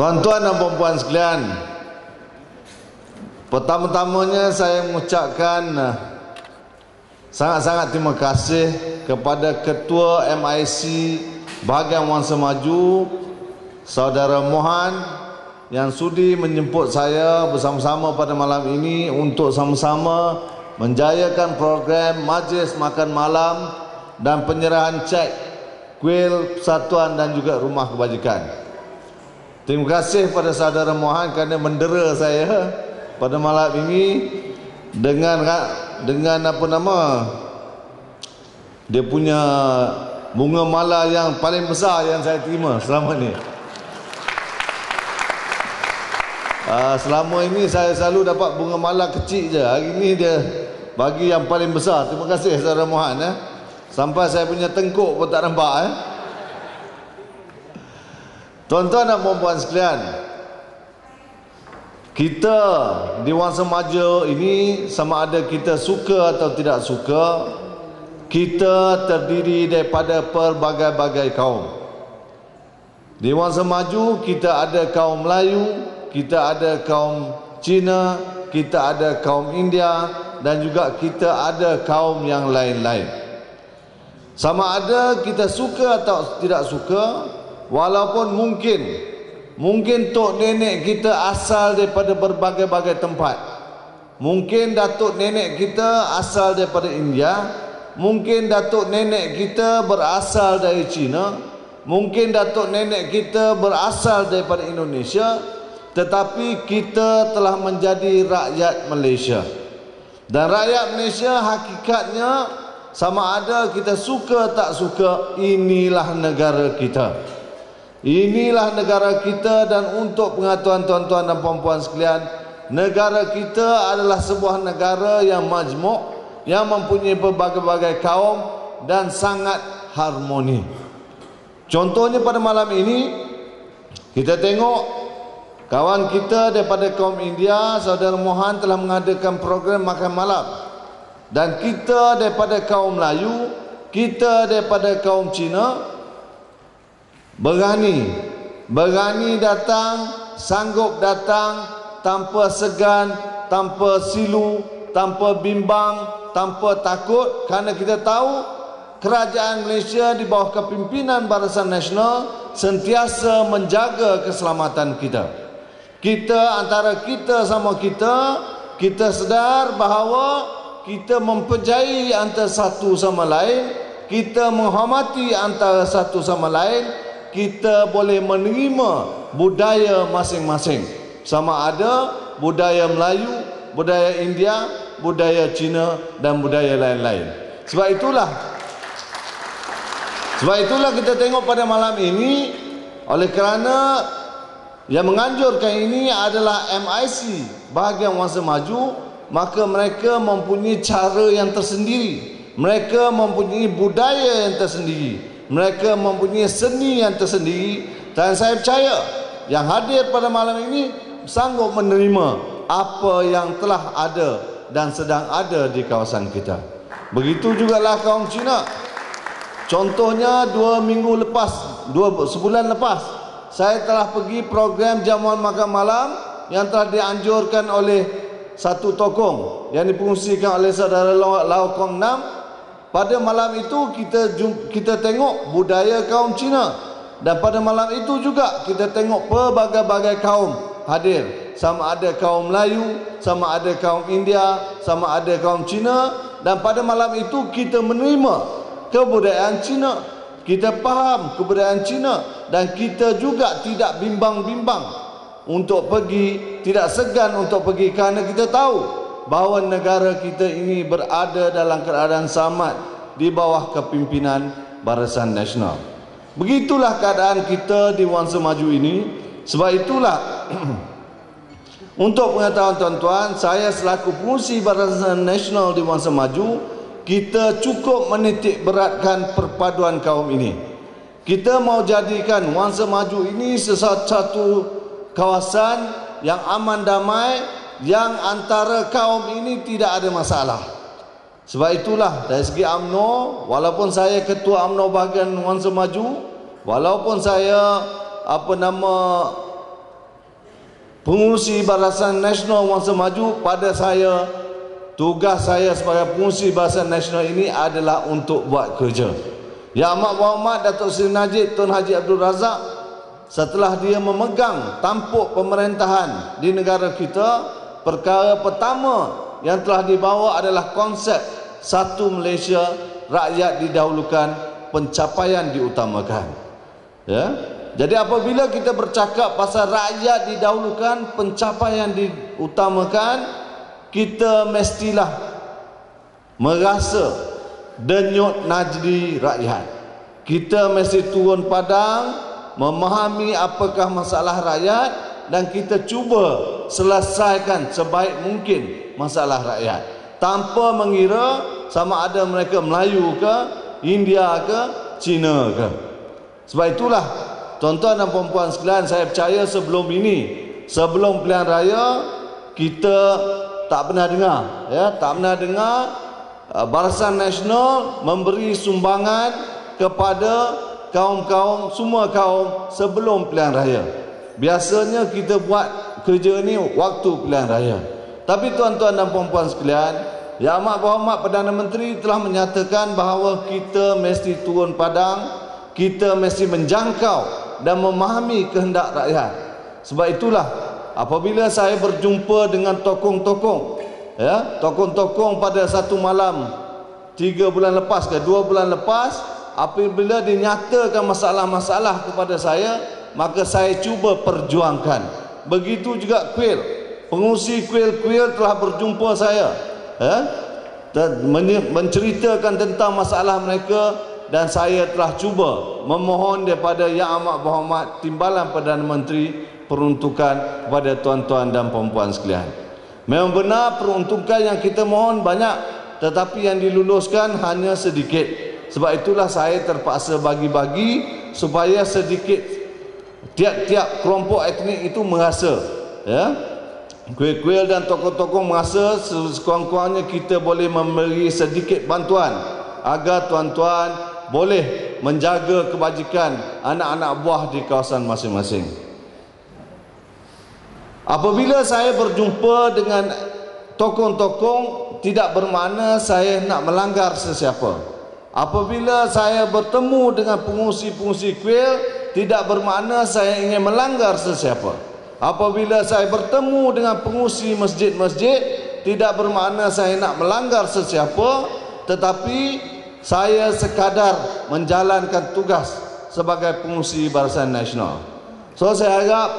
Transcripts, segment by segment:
Tuan-tuan dan puan-puan sekalian, pertama-tamanya saya mengucapkan sangat-sangat terima kasih kepada Ketua MIC Bahagian Wangsa Maju, Saudara Mohan, yang sudi menjemput saya bersama-sama pada malam ini untuk sama-sama menjayakan program majlis makan malam dan penyerahan cek kuil persatuan dan juga rumah kebajikan. Terima kasih pada Saudara Mohan kerana mendera saya pada malam ini dengan apa nama dia punya bunga mala yang paling besar yang saya terima selama ni. Selama ini saya selalu dapat bunga mala kecil je. Hari ini dia bagi yang paling besar. Terima kasih Saudara Mohan. Sampai saya punya tengkuk pun tak nampak. Tuan-tuan dan puan-puan sekalian, kita di Wangsa Maju ini, sama ada kita suka atau tidak suka, kita terdiri daripada pelbagai-bagai kaum. Di Wangsa Maju kita ada kaum Melayu, kita ada kaum Cina, kita ada kaum India, dan juga kita ada kaum yang lain-lain. Sama ada kita suka atau tidak suka, walaupun mungkin tok nenek kita asal daripada berbagai-bagai tempat. Mungkin datuk nenek kita asal daripada India, mungkin datuk nenek kita berasal dari China, mungkin datuk nenek kita berasal daripada Indonesia, tetapi kita telah menjadi rakyat Malaysia. Dan rakyat Malaysia hakikatnya sama ada kita suka tak suka, inilah negara kita. Inilah negara kita, dan untuk pengetahuan tuan-tuan dan puan-puan sekalian, negara kita adalah sebuah negara yang majmuk, yang mempunyai berbagai-bagai kaum dan sangat harmoni. Contohnya pada malam ini kita tengok kawan kita daripada kaum India, Saudara Mohan, telah mengadakan program makan malam. Dan kita daripada kaum Melayu, kita daripada kaum Cina berani datang, sanggup datang tanpa segan, tanpa silu, tanpa bimbang, tanpa takut, kerana kita tahu kerajaan Malaysia di bawah kepimpinan Barisan Nasional sentiasa menjaga keselamatan kita. Kita antara kita sama kita sedar bahawa kita mempercayai antara satu sama lain, kita menghormati antara satu sama lain, kita boleh menerima budaya masing-masing, sama ada budaya Melayu, budaya India, budaya Cina dan budaya lain-lain. Sebab itulah kita tengok pada malam ini, oleh kerana yang menganjurkan ini adalah MIC Bahagian Wangsa Maju, maka mereka mempunyai cara yang tersendiri, mereka mempunyai budaya yang tersendiri, mereka mempunyai seni yang tersendiri, dan saya percaya yang hadir pada malam ini sanggup menerima apa yang telah ada dan sedang ada di kawasan kita. Begitu jugalah kaum Cina. Contohnya sebulan lepas saya telah pergi program jamuan makan malam yang telah dianjurkan oleh satu tokong yang dipungsikan oleh Saudara Lau Kong Nam. Pada malam itu kita tengok budaya kaum Cina, dan pada malam itu juga kita tengok pelbagai-bagai kaum hadir, sama ada kaum Melayu, sama ada kaum India, sama ada kaum Cina. Dan pada malam itu kita menerima kebudayaan Cina, kita faham kebudayaan Cina, dan kita juga tidak bimbang-bimbang untuk pergi, tidak segan untuk pergi, kerana kita tahu bahawa negara kita ini berada dalam keadaan selamat di bawah kepimpinan Barisan Nasional. Begitulah keadaan kita di Wangsa Maju ini. Sebab itulah untuk pengetahuan tuan-tuan, saya selaku pengurusi Barisan Nasional di Wangsa Maju, kita cukup menitik beratkan perpaduan kaum ini. Kita mau jadikan Wangsa Maju ini satu kawasan yang aman damai, yang antara kaum ini tidak ada masalah. Sebab itulah dari segi UMNO, walaupun saya Ketua UMNO Bahagian Wangsa Maju, walaupun saya pengurusi Barisan Nasional Wangsa Maju, pada saya, tugas saya sebagai pengurusi Barisan Nasional ini adalah untuk buat kerja. Yang Amat Berhormat Datuk Seri Najib Tun Haji Abdul Razak, setelah dia memegang tampuk pemerintahan di negara kita, perkara pertama yang telah dibawa adalah konsep satu Malaysia, rakyat didahulukan, pencapaian diutamakan. Ya. Jadi apabila kita bercakap pasal rakyat didahulukan, pencapaian diutamakan, kita mestilah merasa denyut najdi rakyat. Kita mesti turun padang, memahami apakah masalah rakyat, dan kita cuba selesaikan sebaik mungkin masalah rakyat, tanpa mengira sama ada mereka Melayu ke, India ke, Cina ke. Sebab itulah tuan-tuan dan puan-puan sekalian, saya percaya sebelum ini, sebelum pilihan raya, kita tak pernah dengar, ya, tak pernah dengar Barisan Nasional memberi sumbangan kepada kaum-kaum, semua kaum sebelum pilihan raya. Biasanya kita buat kerja ni waktu pilihan raya. Tapi tuan-tuan dan puan-puan sekalian, Yang Amat Berhormat Perdana Menteri telah menyatakan bahawa kita mesti turun padang, kita mesti menjangkau dan memahami kehendak rakyat. Sebab itulah apabila saya berjumpa dengan tokoh-tokoh, ya, tokoh-tokoh pada satu malam 3 bulan lepas ke 2 bulan lepas, apabila dinyatakan masalah-masalah kepada saya, maka saya cuba perjuangkan. Begitu juga kuil, pengurusi kuil-kuil telah berjumpa saya, ya, menceritakan tentang masalah mereka, dan saya telah cuba memohon daripada Yang Amat Berhormat Timbalan Perdana Menteri peruntukan kepada tuan-tuan dan puan-puan sekalian. Memang benar peruntukan yang kita mohon banyak, tetapi yang diluluskan hanya sedikit. Sebab itulah saya terpaksa bagi-bagi supaya sedikit tiap-tiap kelompok etnik itu merasa, ya, kuil-kuil dan tokoh-tokoh merasa sekurang-kurangnya kita boleh memberi sedikit bantuan agar tuan-tuan boleh menjaga kebajikan anak-anak buah di kawasan masing-masing. Apabila saya berjumpa dengan tokoh-tokoh, tidak bermakna saya nak melanggar sesiapa. Apabila saya bertemu dengan pengurusi-pengurusi kuil, tidak bermakna saya ingin melanggar sesiapa. Apabila saya bertemu dengan pengurusi masjid-masjid, tidak bermakna saya nak melanggar sesiapa, tetapi saya sekadar menjalankan tugas sebagai pengurusi Barisan Nasional. So saya harap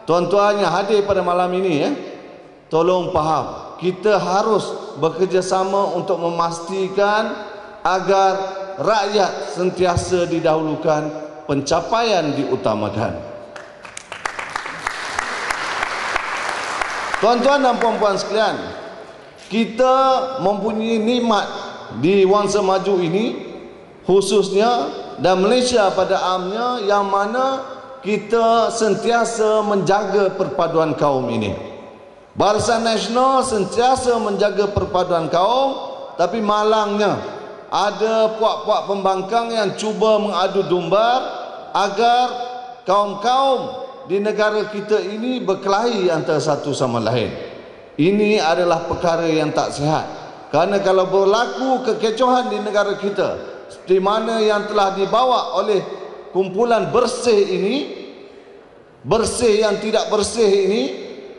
tuan-tuan yang hadir pada malam ini, ya, tolong faham, kita harus bekerjasama untuk memastikan agar rakyat sentiasa didahulukan, pencapaian diutamakan. Tuan-tuan dan puan-puan sekalian, kita mempunyai nikmat di Wangsa Maju ini khususnya, dan Malaysia pada amnya, yang mana kita sentiasa menjaga perpaduan kaum ini. Barisan Nasional sentiasa menjaga perpaduan kaum, tapi malangnya ada puak-puak pembangkang yang cuba mengadu domba agar kaum-kaum di negara kita ini berkelahi antara satu sama lain. Ini adalah perkara yang tak sihat. Kerana kalau berlaku kekecohan di negara kita, di mana yang telah dibawa oleh kumpulan bersih ini, bersih yang tidak bersih ini,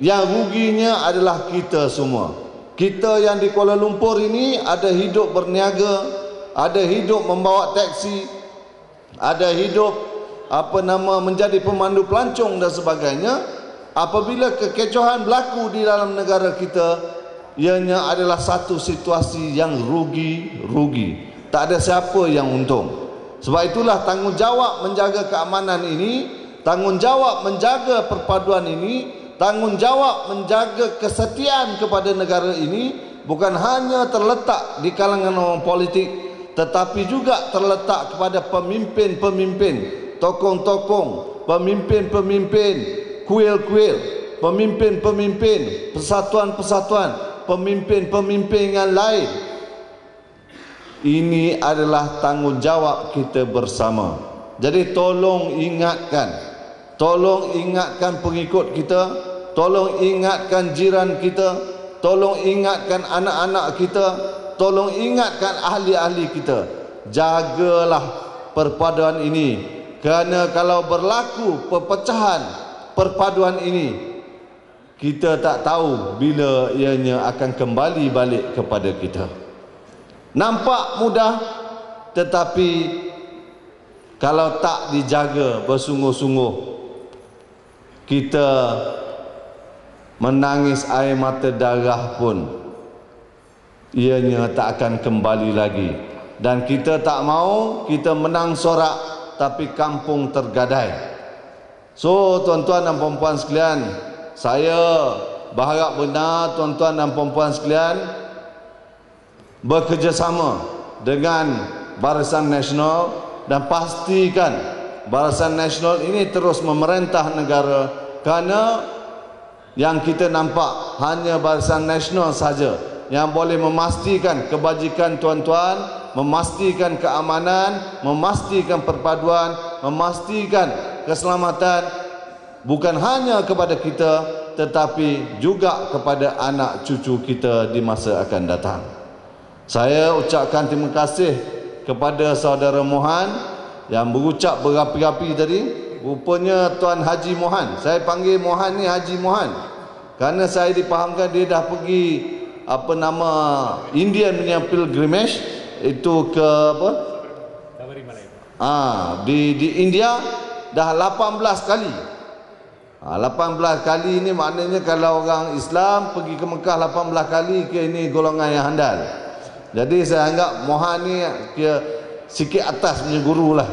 yang ruginya adalah kita semua. Kita yang di Kuala Lumpur ini ada hidup berniaga, ada hidup membawa taksi, ada hidup menjadi pemandu pelancong dan sebagainya. Apabila kekecohan berlaku di dalam negara kita, ianya adalah satu situasi yang rugi-rugi. Tak ada siapa yang untung. Sebab itulah tanggungjawab menjaga keamanan ini, tanggungjawab menjaga perpaduan ini, tanggungjawab menjaga kesetiaan kepada negara ini bukan hanya terletak di kalangan orang politik, tetapi juga terletak kepada pemimpin-pemimpin, tokoh-tokoh, pemimpin-pemimpin kuil-kuil, pemimpin-pemimpin persatuan-persatuan, pemimpin-pemimpin yang lain. Ini adalah tanggungjawab kita bersama. Jadi tolong ingatkan pengikut kita, tolong ingatkan jiran kita, tolong ingatkan anak-anak kita, tolong ingatkan ahli-ahli kita. Jagalah perpaduan ini, kerana kalau berlaku perpecahan perpaduan ini, kita tak tahu bila ianya akan kembali balik kepada kita. Nampak mudah, tetapi kalau tak dijaga bersungguh-sungguh, kita menangis air mata darah pun ianya tak akan kembali lagi. Dan kita tak mau kita menang sorak tapi kampung tergadai. So tuan-tuan dan puan-puan sekalian, saya berharap benar tuan-tuan dan puan-puan sekalian bekerjasama dengan Barisan Nasional dan pastikan Barisan Nasional ini terus memerintah negara, kerana yang kita nampak hanya Barisan Nasional saja yang boleh memastikan kebajikan tuan-tuan, memastikan keamanan, memastikan perpaduan, memastikan keselamatan bukan hanya kepada kita tetapi juga kepada anak cucu kita di masa akan datang. Saya ucapkan terima kasih kepada saudara Mohan yang berucap berapi-api tadi. Rupanya Tuan Haji Mohan, saya panggil Mohan ni Haji Mohan kerana saya dipahamkan dia dah pergi India punya pilgrimage itu ke di India dah 18 kali. 18 kali ini maknanya kalau orang Islam pergi ke Mekah 18 kali, ke ini golongan yang handal. Jadi saya anggap Mohan ni kira sikit atas punya guru lah.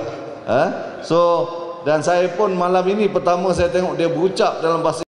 So dan saya pun malam ini pertama saya tengok dia berucap dalam bahasa